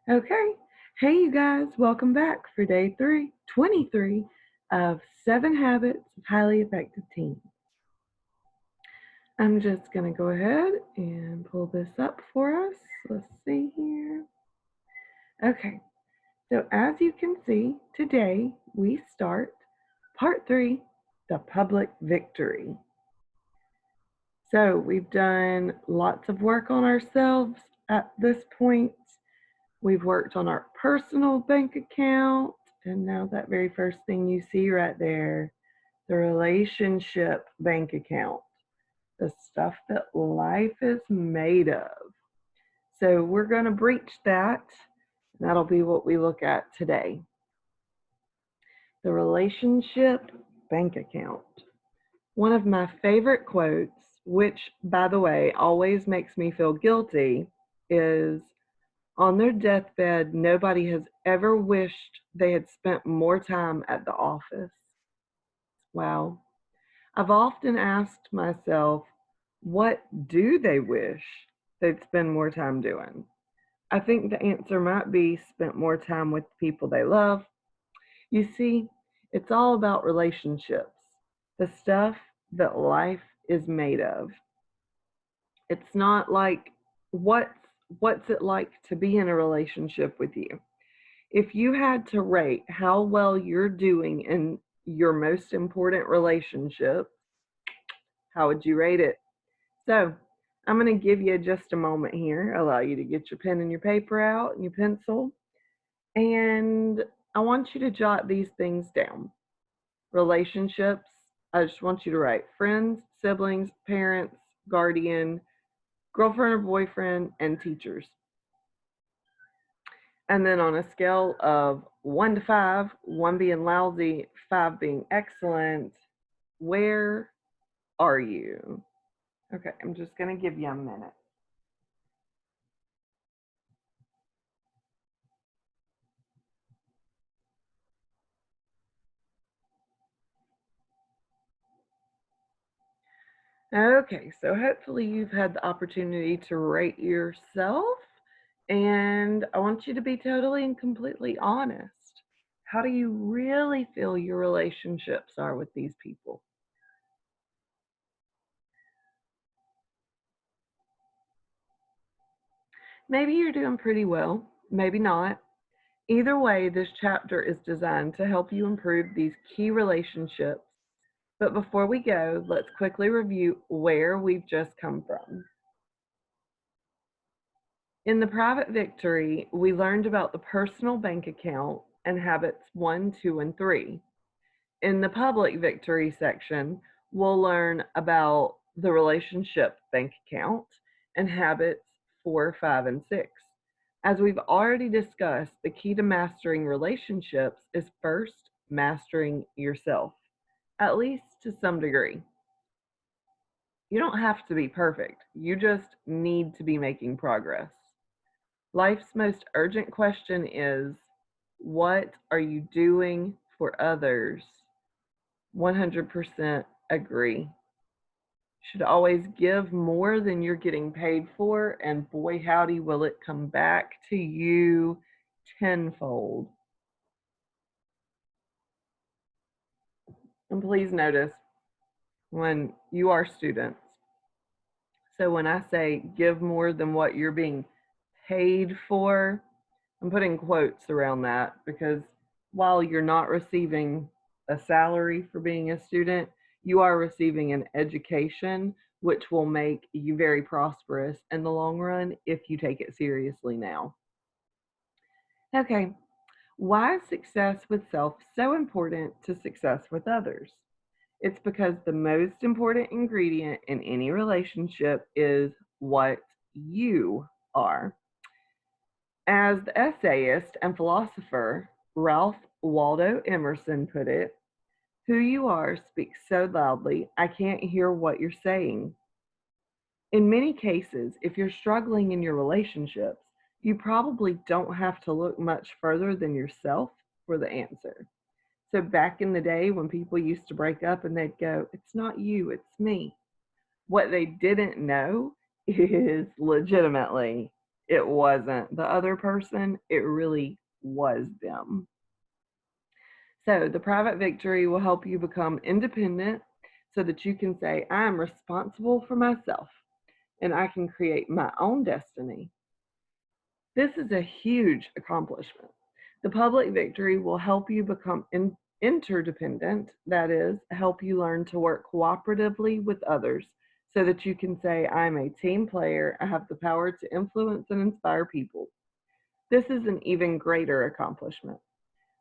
Okay. Hey, you guys, welcome back for day 23 of 7 Habits of Highly Effective Teens. I'm just going to go ahead and pull this up for us. Let's see here. Okay, so as you can see, today we start part 3, the public victory. So we've done lots of work on ourselves at this point. We've worked on our personal bank account, and now that very first thing you see right there, the relationship bank account, the stuff that life is made of. So we're going to breach that, and that'll be what we look at today. The relationship bank account. One of my favorite quotes, which, by the way, always makes me feel guilty, is on their deathbed, nobody has ever wished they had spent more time at the office. Wow. I've often asked myself, what do they wish they'd spend more time doing? I think the answer might be spent more time with the people they love. You see, it's all about relationships, the stuff that life is made of. It's not like what's it like to be in a relationship with you? If you had to rate how well you're doing in your most important relationship, how would you rate it? So, I'm going to give you just a moment here, allow you to get your pen and your paper out and your pencil, and I want you to jot these things down. Relationships, I just want you to write friends, siblings, parents, guardian, girlfriend or boyfriend, and teachers. And then on a scale of 1 to 5, 1 being lousy, 5 being excellent, where are you? Okay, I'm just going to give you a minute. Okay, so hopefully you've had the opportunity to rate yourself, and I want you to be totally and completely honest. How do you really feel your relationships are with these people? Maybe you're doing pretty well, maybe not. Either way, this chapter is designed to help you improve these key relationships. But before we go, let's quickly review where we've just come from. In the private victory, we learned about the personal bank account and habits 1, 2, and 3. In the public victory section, we'll learn about the relationship bank account and habits 4, 5, and 6. As we've already discussed, the key to mastering relationships is first mastering yourself, at least to some degree. You don't have to be perfect, you just need to be making progress. Life's most urgent question is, what are you doing for others? 100% agree. Should always give more than you're getting paid for, and boy, howdy, will it come back to you tenfold. And please notice when you are students, so when I say give more than what you're being paid for, I'm putting quotes around that because while you're not receiving a salary for being a student, you are receiving an education which will make you very prosperous in the long run if you take it seriously now. Okay, why is success with self so important to success with others? It's because the most important ingredient in any relationship is what you are. As the essayist and philosopher Ralph Waldo Emerson put it, who you are speaks so loudly, I can't hear what you're saying. In many cases, if you're struggling in your relationships, you probably don't have to look much further than yourself for the answer. So back in the day when people used to break up and they'd go, it's not you, it's me. What they didn't know is legitimately It wasn't the other person, it really was them. So the private victory will help you become independent so that you can say, I am responsible for myself and I can create my own destiny. This is a huge accomplishment. The public victory will help you become interdependent, that is, help you learn to work cooperatively with others so that you can say, I'm a team player, I have the power to influence and inspire people. This is an even greater accomplishment.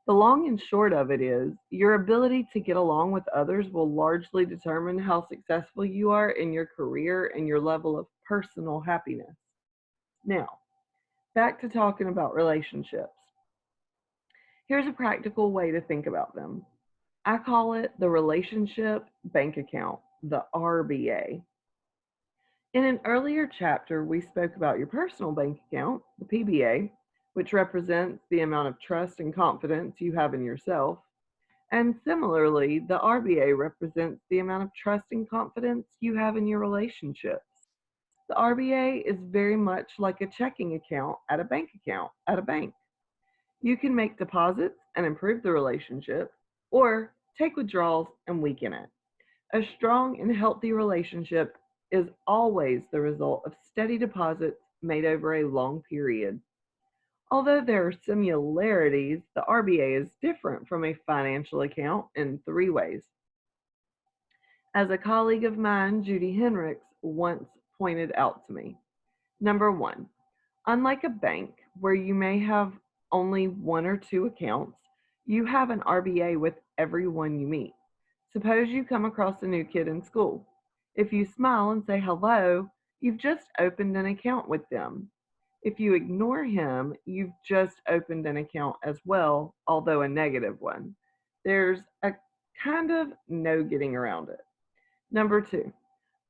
The long and short of it is, your ability to get along with others will largely determine how successful you are in your career and your level of personal happiness. Now, back to talking about relationships. Here's a practical way to think about them. I call it the relationship bank account, the RBA. In an earlier chapter, we spoke about your personal bank account, the PBA, which represents the amount of trust and confidence you have in yourself. And similarly, the RBA represents the amount of trust and confidence you have in your relationships. The RBA is very much like a checking account at a bank. You can make deposits and improve the relationship, or take withdrawals and weaken it. A strong and healthy relationship is always the result of steady deposits made over a long period. Although there are similarities, the RBA is different from a financial account in three ways. As a colleague of mine, Judy Henricks, once pointed out to me. Number one, unlike a bank where you may have only one or two accounts, you have an RBA with everyone you meet. Suppose you come across a new kid in school. If you smile and say hello, you've just opened an account with them. If you ignore him, you've just opened an account as well, although a negative one. There's a kind of no getting around it. Number two,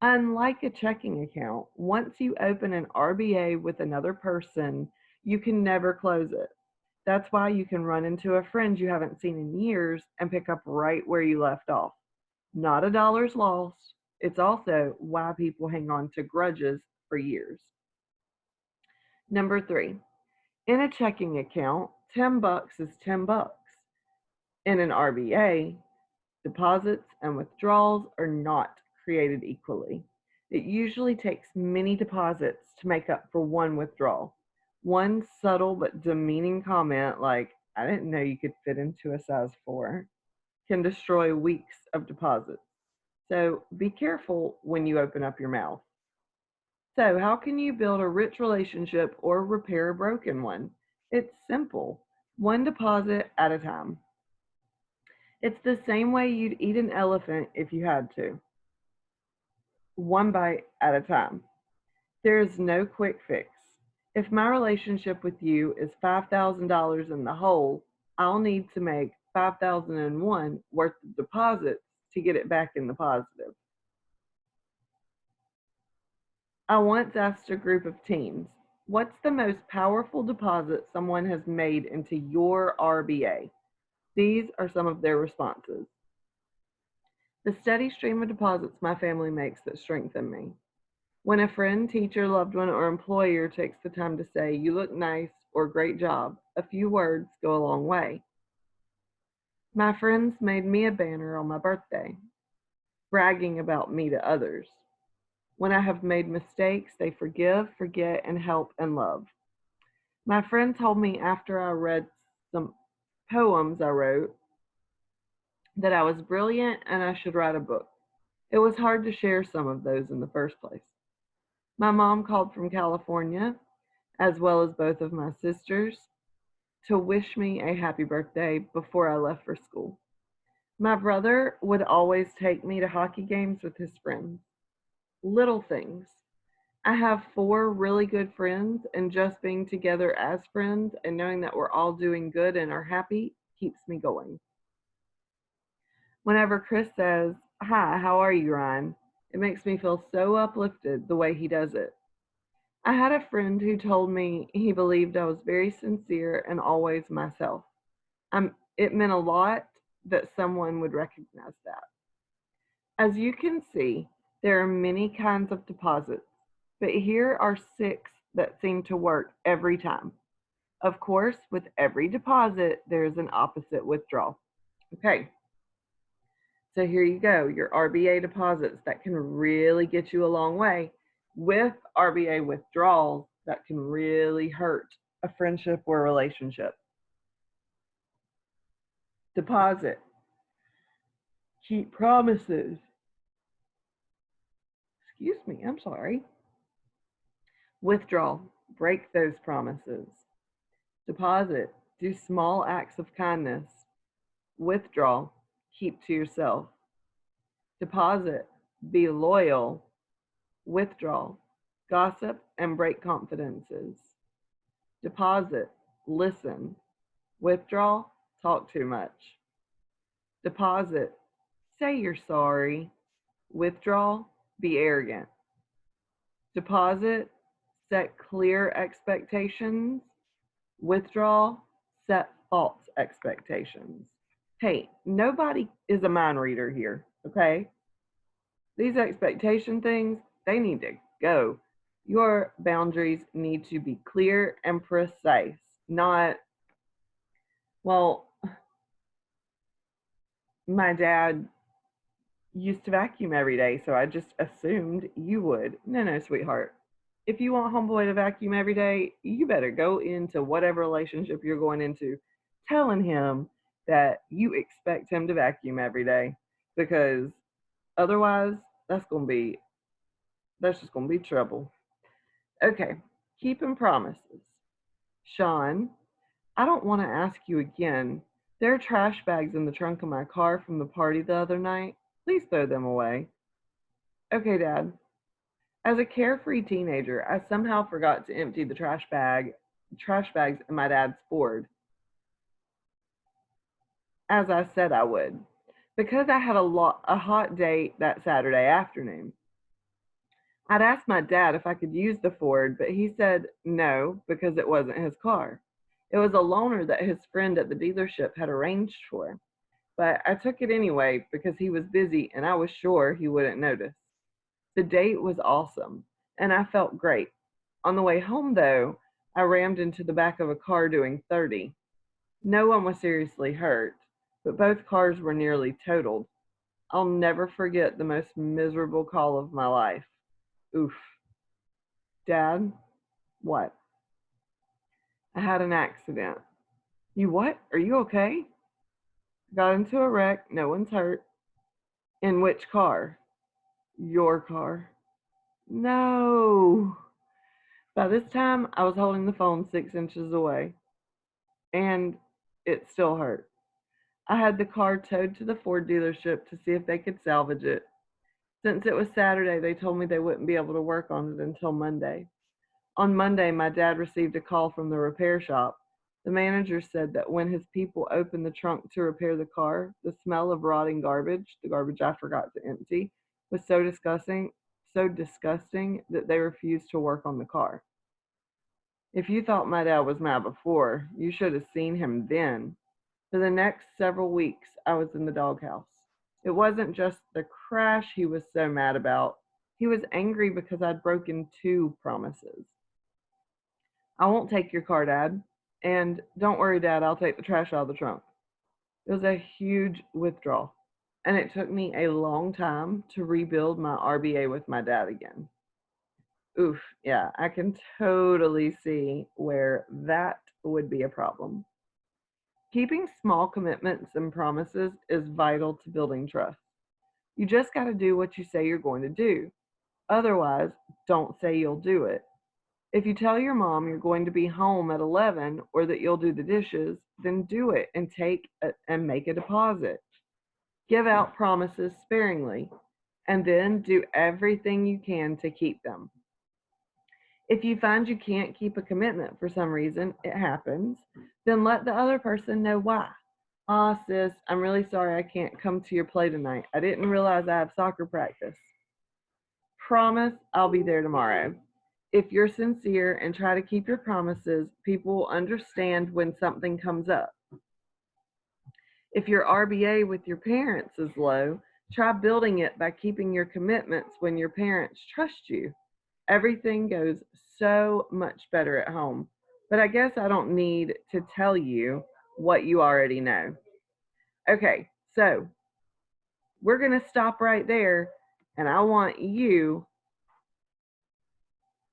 unlike a checking account, once you open an RBA with another person, you can never close it. That's why you can run into a friend you haven't seen in years and pick up right where you left off. Not a dollar's lost. It's also why people hang on to grudges for years. Number three, in a checking account, 10 bucks is 10 bucks. In an RBA, deposits and withdrawals are not created equally. It usually takes many deposits to make up for one withdrawal. One subtle but demeaning comment like, I didn't know you could fit into a size 4, can destroy weeks of deposits. So be careful when you open up your mouth. So, how can you build a rich relationship or repair a broken one? It's simple, one deposit at a time. It's the same way you'd eat an elephant if you had to, one bite at a time. There is no quick fix. If my relationship with you is $5,000 in the hole, I'll need to make 5,001 worth of deposits to get it back in the positive. I once asked a group of teens, what's the most powerful deposit someone has made into your RBA? These are some of their responses. The steady stream of deposits my family makes that strengthen me. When a friend, teacher, loved one, or employer takes the time to say, you look nice or great job, a few words go a long way. My friends made me a banner on my birthday, bragging about me to others. When I have made mistakes, they forgive, forget, and help and love. My friend told me after I read some poems I wrote that I was brilliant and I should write a book. It was hard to share some of those in the first place. My mom called from California, as well as both of my sisters, to wish me a happy birthday before I left for school. My brother would always take me to hockey games with his friends. Little things. I have 4 really good friends, and just being together as friends and knowing that we're all doing good and are happy keeps me going. Whenever Chris says, hi, how are you, Ryan? It makes me feel so uplifted the way he does it. I had a friend who told me he believed I was very sincere and always myself. It meant a lot that someone would recognize that. As you can see, there are many kinds of deposits, but here are 6 that seem to work every time. Of course, with every deposit, there's an opposite withdrawal. Okay, so here you go, your RBA deposits that can really get you a long way, with RBA withdrawals that can really hurt a friendship or relationship. Deposit, keep promises. Excuse me, I'm sorry. Withdrawal, break those promises. Deposit, do small acts of kindness. Withdrawal, keep to yourself. Deposit, be loyal. Withdrawal, gossip and break confidences. Deposit, listen. Withdrawal, talk too much. Deposit, say you're sorry. Withdrawal, be arrogant. Deposit, set clear expectations. Withdrawal, set false expectations. Hey, nobody is a mind reader here, okay? These expectation things, they need to go. Your boundaries need to be clear and precise, not, well, my dad used to vacuum every day, so I just assumed you would. No, sweetheart. If you want homeboy to vacuum every day, you better go into whatever relationship you're going into telling him that you expect him to vacuum every day, because otherwise that's just gonna be trouble. Okay, keeping promises. Sean, I don't want to ask you again. There are trash bags in the trunk of my car from the party the other night. Please throw them away. Okay, Dad. As a carefree teenager, I somehow forgot to empty the trash bags in my dad's Ford, as I said I would, because I had a hot date that Saturday afternoon. I'd asked my dad if I could use the Ford, but he said no because it wasn't his car. It was a loaner that his friend at the dealership had arranged for. But I took it anyway because he was busy and I was sure he wouldn't notice. The date was awesome, and I felt great. On the way home, though, I rammed into the back of a car doing 30. No one was seriously hurt, but both cars were nearly totaled. I'll never forget the most miserable call of my life. Oof. Dad? What? I had an accident. You what? Are you okay? Got into a wreck. No one's hurt. In which car? Your car. No. By this time, I was holding the phone 6 inches away, and it still hurt. I had the car towed to the Ford dealership to see if they could salvage it. Since it was Saturday, they told me they wouldn't be able to work on it until Monday. On Monday, my dad received a call from the repair shop. The manager said that when his people opened the trunk to repair the car, the smell of rotting garbage, the garbage I forgot to empty, was so disgusting that they refused to work on the car. If you thought my dad was mad before, you should have seen him then. For the next several weeks, I was in the doghouse. It wasn't just the crash he was so mad about. He was angry because I'd broken 2 promises. I won't take your car, Dad. And don't worry, Dad, I'll take the trash out of the trunk. It was a huge withdrawal, and it took me a long time to rebuild my RBA with my dad again. Oof, yeah, I can totally see where that would be a problem. Keeping small commitments and promises is vital to building trust. You just got to do what you say you're going to do. Otherwise, don't say you'll do it. If you tell your mom you're going to be home at 11 or that you'll do the dishes, then do it and make a deposit. Give out promises sparingly, and then do everything you can to keep them. If you find you can't keep a commitment for some reason, it happens, then let the other person know why. Sis, I'm really sorry I can't come to your play tonight. I didn't realize I have soccer practice. Promise I'll be there tomorrow. If you're sincere and try to keep your promises, people will understand when something comes up. If your RBA with your parents is low, try building it by keeping your commitments when your parents trust you. Everything goes so much better at home. But I guess I don't need to tell you what you already know. Okay, so we're going to stop right there, and I want you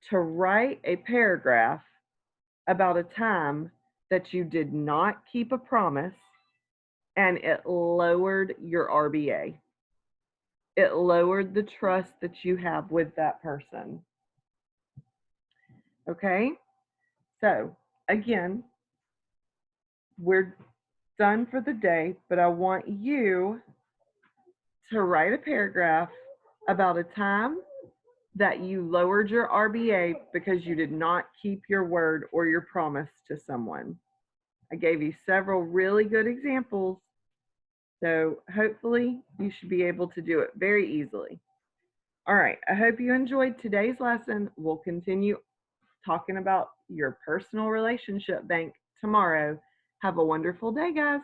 to write a paragraph about a time that you did not keep a promise and it lowered your RBA. It lowered the trust that you have with that person. Okay? So, again, we're done for the day, but I want you to write a paragraph about a time that you lowered your RBA because you did not keep your word or your promise to someone. I gave you several really good examples, so hopefully you should be able to do it very easily. All right, I hope you enjoyed today's lesson. We'll continue talking about your personal relationship bank tomorrow. Have a wonderful day, guys.